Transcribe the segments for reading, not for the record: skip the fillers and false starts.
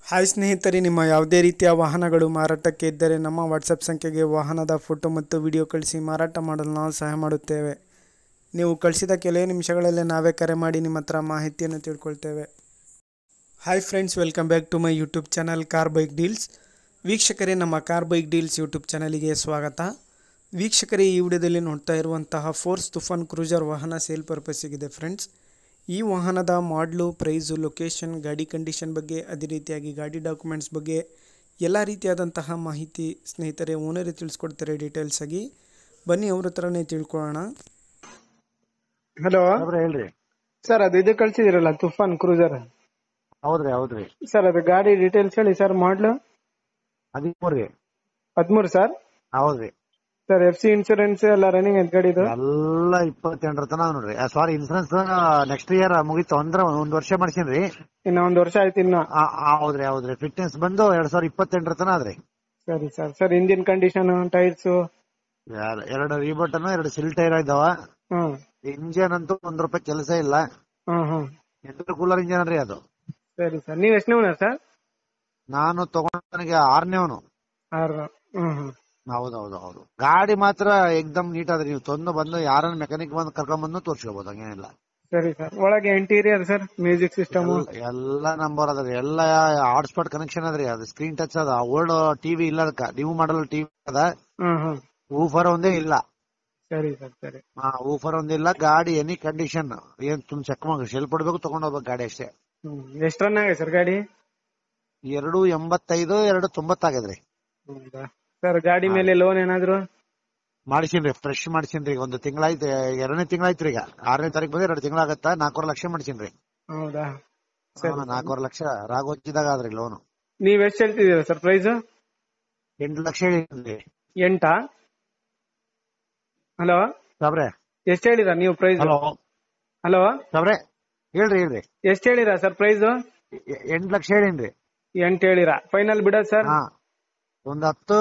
Hi ಸ್ನೇಹಿತರೆ, ನಿಮ್ಮ ಯಾವುದೇ ರೀತಿಯ ವಾಹನಗಳು ಮಾರಾಟಕ್ಕೆ ಇದ್ದರೆ ನಮ್ಮ ವಾಟ್ಸಪ್ ಸಂಖ್ಯೆಗೆ ವಾಹನದ ಫೋಟೋ ಮತ್ತು ವಿಡಿಯೋ ಕಳಿಸಿ ಮಾರಾಟ ಮಾಡಲು ನಾವು ಸಹಾಯ ಮಾಡುತ್ತೇವೆ. ನೀವು ಕಳಿಸಿದ ಕೆಲವೇ ನಿಮಿಷಗಳಲ್ಲೇ ನಾವೇ ಕರೆ ಮಾಡಿ ನಿಮ್ಮ ಹತ್ರ ಮಾಹಿತಿಯನ್ನು ತಿಳ್ಕೊಳ್ತೇವೆ. Hi friends, welcome back to my YouTube channel car bike deals. ವೀಕ್ಷಕರೇ, ನಮ್ಮ ಕಾರ್ ಬೈಕ್ ಡೀಲ್ಸ್ ಯೂಟ್ಯೂಬ್ ಚಾನಲಿಗೆ ಸ್ವಾಗತ. ವೀಕ್ಷಕರೇ, ಈ ವಿಡಿಯೋದಲ್ಲಿ ನೋಡ್ತಾ ಇರುವಂತಹ ಫೋರ್ಸ್ ತುಫಾನ್ ಕ್ರೂಸರ್ ವಾಹನ ಸೇಲ್ ಪರ್ಪಸ್ಸಿಗಿದೆ ಫ್ರೆಂಡ್ಸ್. ಈ ವಾಹನದ ಮಾಡಲು, ಪ್ರೈಸು, ಲೊಕೇಶನ್, ಗಾಡಿ ಕಂಡೀಷನ್ ಬಗ್ಗೆ, ಅದೇ ರೀತಿಯಾಗಿ ಗಾಡಿ ಡಾಕ್ಯುಮೆಂಟ್ಸ್ ಬಗ್ಗೆ ಎಲ್ಲ ರೀತಿಯಾದಂತಹ ಮಾಹಿತಿ ಸ್ನೇಹಿತರೆ ಓನರೇ ತಿಳಿಸ್ಕೊಡ್ತಾರೆ ಡೀಟೇಲ್ಸ್ ಆಗಿ. ಬನ್ನಿ ಅವ್ರ ಹತ್ರನೇ ತಿಳ್ಕೊಳ್ಳೋಣ. ಹಲೋ ಹೇಳ್ರಿ ಸರ್, ಅದು ಇದು ಕಳ್ಸಿದಿರಲ್ಲ ತುಫಾನ್ ಕ್ರೂಸರ್. ಹೌದ್ರಿ ಸರ್, ಅದು ಗಾಡಿ ಡೀಟೇಲ್ಸ್ ಹೇಳಿ ಸರ್. ಮಾಡ್ಲು 13 ಸರ್. ಹೌದ್ರಿ ಸರ್, FC ಇನ್ಶೂರೆನ್ಸ್ ಎಲ್ಲ ರನ್ನಿಂಗ್ ಅಂತ ಗಾಡಿದು ಎಲ್ಲ 28 ತನ ನೋಡ್ರಿ. ಸಾರಿ, ಇನ್ಸೂರೆನ್ಸ್ ನೆಕ್ಸ್ಟ್ ಇಯರ್ ಮುಗಿತು ಅಂದ್ರೆ 1 ವರ್ಷ ಮಾಡ್ಸೀನ್ರಿ. ಇನ್ನ 1 ವರ್ಷ ಆಯ್ತು ಇನ್ನ. ಹೌದ್ರಿ ಫಿಟ್ನೆಸ್ ಬಂದು 2028 ತನ ಆದ್ರಿ. ಸರಿ sir. Sir, engine condition, tyres 2 ರೀಬಟನ್ 2 ಸಿಲ್ ಟೈರ್ ಇದಾವ. ಇಂಜಿನ್ ಅಂತೂ ₹1 ಕೆಲಸ ಇಲ್ಲ. ಎಂಟರ್ ಕೂಲರ್ ಇಂಜಿನ್ ರೀ ಅದು. ಸರಿ ಸರ್. ನೀವ್ ಎಷ್ಟನೇ ಓನರ್ ಸರ್? ನಾನು ತಗೊಂಡನಿಗೆ 6ನೇವನು. ಹೌದು. ಗಾಡಿ ಮಾತ್ರ ಎಕ್ದಮ್ ನೀಟ್ ಆದ್ರಿ. ನೀವು ಬಂದು ಯಾರನ್ನ ಮೆಕ್ಯಾನಿಕ್ ಬಂದು ಕರ್ಕೊಂಡ್ ಬಂದು ತೋರ್ಸ್ಕೋಬಹುದು, ಹಂಗೇನಿಲ್ಲ. ಸರಿ ಸರ್. ಒಳಗೆ ಇಂಟೀರಿಯರ್ ಸರ್, ಮ್ಯೂಸಿಕ್ ಸಿಸ್ಟಮ್ ಎಲ್ಲ ನಂಬರ್ ಅದ್ರಿ. ಎಲ್ಲ ಹಾಟ್ಸ್ಪಾಟ್ ಕನೆಕ್ಷನ್ ಅದ್ರಿ. ಅದು ಸ್ಕ್ರೀನ್ ಟಚ್ ಅದ. ಓಲ್ಡ್ ಟಿವಿ ಇಲ್ಲ, ಅದಕ್ಕ ನ್ಯೂ ಮಾಡಲ್ ಟಿವಿ ಅದ. ಊಫರ್ ಒಂದೇ ಇಲ್ಲ. ಸರಿ ಸರ್. ಸರಿ. ಊಫರ್ ಒಂದಿಲ್ಲ. ಗಾಡಿ ಎನಿ ಕಂಡೀಷನ್ ಏನ್ ಚೆಕ್ ಮಾಡಿ ಶೆಲ್ ಕೊಡ್ಬೇಕು, ತಗೊಂಡ್ ಹೋಗ್ಬೇಕು ಗಾಡಿ ಅಷ್ಟೇ. ಎಷ್ಟು ರನ್ ಆಗಿದೆ ಸರ್ ಗಾಡಿ? 285 290 ಆಗ್ಯದ್ರಿ. ಸರ್, ಗಾಡಿ ಮೇಲೆ ಲೋನ್ ಏನಾದ್ರು ಮಾಡಿಸೀನ್ರಿ? ಫ್ರೆಶ್ ಮಾಡಿಸೀನ್ರಿ. 1 ತಿಂಗಳಾಯ್ತು, 2ನೇ ತಿಂಗಳಾಯ್ತ್ರಿ. ಈಗ 6ನೇ ತಾರೀಕು ಬಂದ್ರೆ 2 ತಿಂಗಳಾಗತ್ತ. 4.5 ಲಕ್ಷ ಮಾಡಿಸೀನ್ರಿ. ಹೌದಾ? 4.5 ಲಕ್ಷ ರಾಗೋಚಿದಾಗ ಆದ್ರಿ ಲೋನ್. ನೀವ್ ಎಷ್ಟು ಹೇಳ್ತಿದ್ದೀರಾ ಸರ್ ಪ್ರೈಸ್? 8 ಲಕ್ಷ ಹೇಳಿದ್ರಿ. 8? ಹಲೋ ಸಾಬ್ರೆ, ಎಷ್ಟು ಹೇಳಿರಾ ನೀವು ಪ್ರೈಸ್? ಹಲೋ ಸಾಬ್ರೆ, ಹೇಳ್ರಿ. ಎಷ್ಟು ಹೇಳಿರಾ ಸರ್ ಪ್ರೈಸ್? 8 ಲಕ್ಷ ಹೇಳಿನ್ರಿ. 8 ಹೇಳಿರಾ? ಫೈನಲ್ ಬಿಡೋದು ಸರ್? ಒಂದ್ 10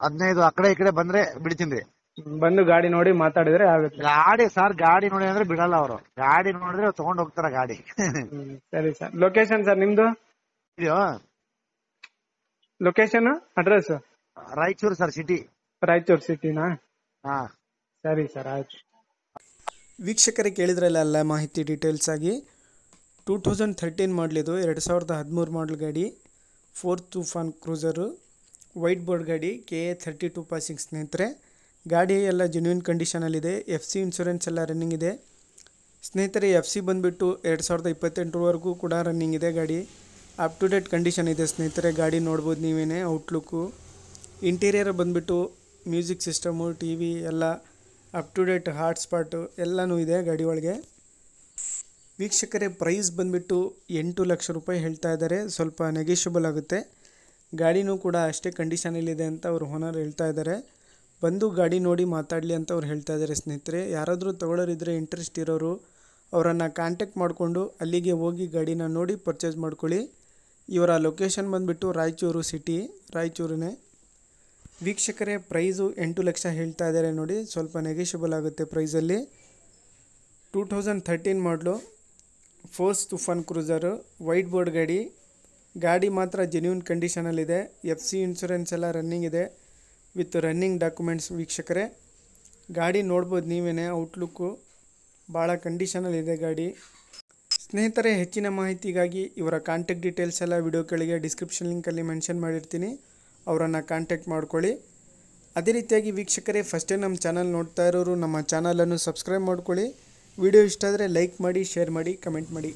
15 ಆ ಕಡೆ ಈ ಕಡೆ ಬಂದ್ರೆ ಬಿಡ್ತೀನ್ರಿ. ಬಂದು ಗಾಡಿ ನೋಡಿ ಮಾತಾಡಿದ್ರೆ ಆಗುತ್ತೆ. ಗಾಡಿ ನೋಡಿ ಅಂದ್ರೆ ಬಿಡಲ್ಲ ಅವರು. ಗಾಡಿ ನೋಡಿದ್ರೆ ತಗೊಂಡ್ ಹೋಗ್ತಾರ ಗಾಡಿ. ಸರಿ ಸರ್. ಲೊಕೇಶನ್ ಸರ್ ನಿಮ್ದು? Location address? Raichur sir, city. ರಾಯಚೂರು ಸಿಟಿನಾ? ಸರಿ ಸರ್, ಆಯ್ತು. ವೀಕ್ಷಕರೇ, ಕೇಳಿದ್ರಲ್ಲ ಎಲ್ಲ ಮಾಹಿತಿ ಡೀಟೇಲ್ಸ್ ಆಗಿ. 2013 ಮಾಡಲಿದು, 2013 ಮಾಡಲ್ ಗಾಡಿ, ಫೋರ್ಸ್ ತುಫಾನ್ ಕ್ರೂಸರು, ವೈಟ್ ಬೋರ್ಡ್ ಗಾಡಿ, KA 32 ಪಾಸಿಂಗ್ ಸ್ನೇಹಿತರೆ. ಗಾಡಿ ಎಲ್ಲ ಜೆನ್ಯೂನ್ ಕಂಡೀಷನಲ್ಲಿದೆ. FC ಇನ್ಶೂರೆನ್ಸ್ ಎಲ್ಲ ರನ್ನಿಂಗ್ ಇದೆ ಸ್ನೇಹಿತರೆ. FC ಬಂದುಬಿಟ್ಟು 2028ವರೆಗೂ ಕೂಡ ರನ್ನಿಂಗ್ ಇದೆ. ಗಾಡಿ ಅಪ್ ಟು ಡೇಟ್ ಕಂಡೀಷನ್ ಇದೆ ಸ್ನೇಹಿತರೆ. ಗಾಡಿ ನೋಡ್ಬೋದು ನೀವೇನೆ. ಔಟ್ಲುಕ್ಕು, ಇಂಟೀರಿಯರ್ ಬಂದುಬಿಟ್ಟು ಮ್ಯೂಸಿಕ್ ಸಿಸ್ಟಮು, TV ಎಲ್ಲ ಅಪ್ ಟು ಡೇಟ್, ಹಾಟ್ಸ್ಪಾಟು ಎಲ್ಲನೂ ಇದೆ ಗಾಡಿ ಒಳಗೆ. ವೀಕ್ಷಕರೇ, ಪ್ರೈಸ್ ಬಂದುಬಿಟ್ಟು 8 ಲಕ್ಷ ರೂಪಾಯಿ ಹೇಳ್ತಾ ಇದ್ದಾರೆ. ಸ್ವಲ್ಪ ನೆಗೆಷಿಯಬಲ್ ಆಗುತ್ತೆ. ಗಾಡಿನೂ ಕೂಡ ಅಷ್ಟೇ ಕಂಡೀಷನಲ್ಲಿದೆ ಅಂತ ಅವರು ಓನರ್ ಹೇಳ್ತಾ ಇದ್ದಾರೆ. ಬಂದು ಗಾಡಿ ನೋಡಿ ಮಾತಾಡಲಿ ಅಂತ ಅವ್ರು ಹೇಳ್ತಾ ಇದ್ದಾರೆ ಸ್ನೇಹಿತರೆ. ಯಾರಾದರೂ ತಗೊಳ್ಳೋರಿದ್ದರೆ, ಇಂಟ್ರೆಸ್ಟ್ ಇರೋರು ಅವರನ್ನು ಕಾಂಟ್ಯಾಕ್ಟ್ ಮಾಡಿಕೊಂಡು ಅಲ್ಲಿಗೆ ಹೋಗಿ ಗಾಡಿನ ನೋಡಿ ಪರ್ಚೇಸ್ ಮಾಡ್ಕೊಳ್ಳಿ. ಇವರ ಲೊಕೇಶನ್ ಬಂದುಬಿಟ್ಟು ರಾಯಚೂರು ಸಿಟಿ, ರಾಯಚೂರೇ. ವೀಕ್ಷಕರೇ, ಪ್ರೈಸು 8 ಲಕ್ಷ ಹೇಳ್ತಾ ಇದ್ದಾರೆ ನೋಡಿ. ಸ್ವಲ್ಪ ನೆಗೆಷಿಯಬಲ್ ಆಗುತ್ತೆ ಪ್ರೈಸಲ್ಲಿ. 2013 ಮಾಡಲು ಫೋರ್ಸ್ ತುಫಾನ್ ಕ್ರೂಸರು, ವೈಟ್ ಬೋರ್ಡ್ ಗಾಡಿ ಮಾತ್ರ ಜೆನ್ಯೂನ್ ಕಂಡೀಷನಲ್ಲಿದೆ. FC ಇನ್ಶೂರೆನ್ಸ್ ಎಲ್ಲ ರನ್ನಿಂಗ್ ಇದೆ ವಿತ್ ರನ್ನಿಂಗ್ ಡಾಕ್ಯುಮೆಂಟ್ಸ್. ವೀಕ್ಷಕರೇ, ಗಾಡಿ ನೋಡ್ಬೋದು ನೀವೇನೆ. ಔಟ್ಲುಕ್ಕು ಭಾಳ ಕಂಡೀಷನಲ್ಲಿದೆ ಗಾಡಿ. ಸ್ನೇಹಿತರೆ, ಹೆಚ್ಚಿನ ಮಾಹಿತಿಗಾಗಿ ಇವರ ಕಾಂಟ್ಯಾಕ್ಟ್ ಡೀಟೇಲ್ಸ್ ಎಲ್ಲ ವಿಡಿಯೋ ಕೆಳಗೆ ಡಿಸ್ಕ್ರಿಪ್ಷನ್ ಲಿಂಕಲ್ಲಿ ಮೆನ್ಷನ್ ಮಾಡಿರ್ತೀನಿ. ಅವರನ್ನು ಕಾಂಟ್ಯಾಕ್ಟ್ ಮಾಡ್ಕೊಳ್ಳಿ. ಅದೇ ರೀತಿಯಾಗಿ ವೀಕ್ಷಕರೇ, ಫಸ್ಟ್ ಟೈಮ್ ನಮ್ಮ ಚಾನಲ್ ನೋಡ್ತಾ ಇರೋರು ನಮ್ಮ ಚಾನಲನ್ನು ಸಬ್ಸ್ಕ್ರೈಬ್ ಮಾಡ್ಕೊಳ್ಳಿ. ವಿಡಿಯೋ ಇಷ್ಟ ಆದರೆ ಲೈಕ್ ಮಾಡಿ, ಶೇರ್ ಮಾಡಿ, ಕಮೆಂಟ್ ಮಾಡಿ.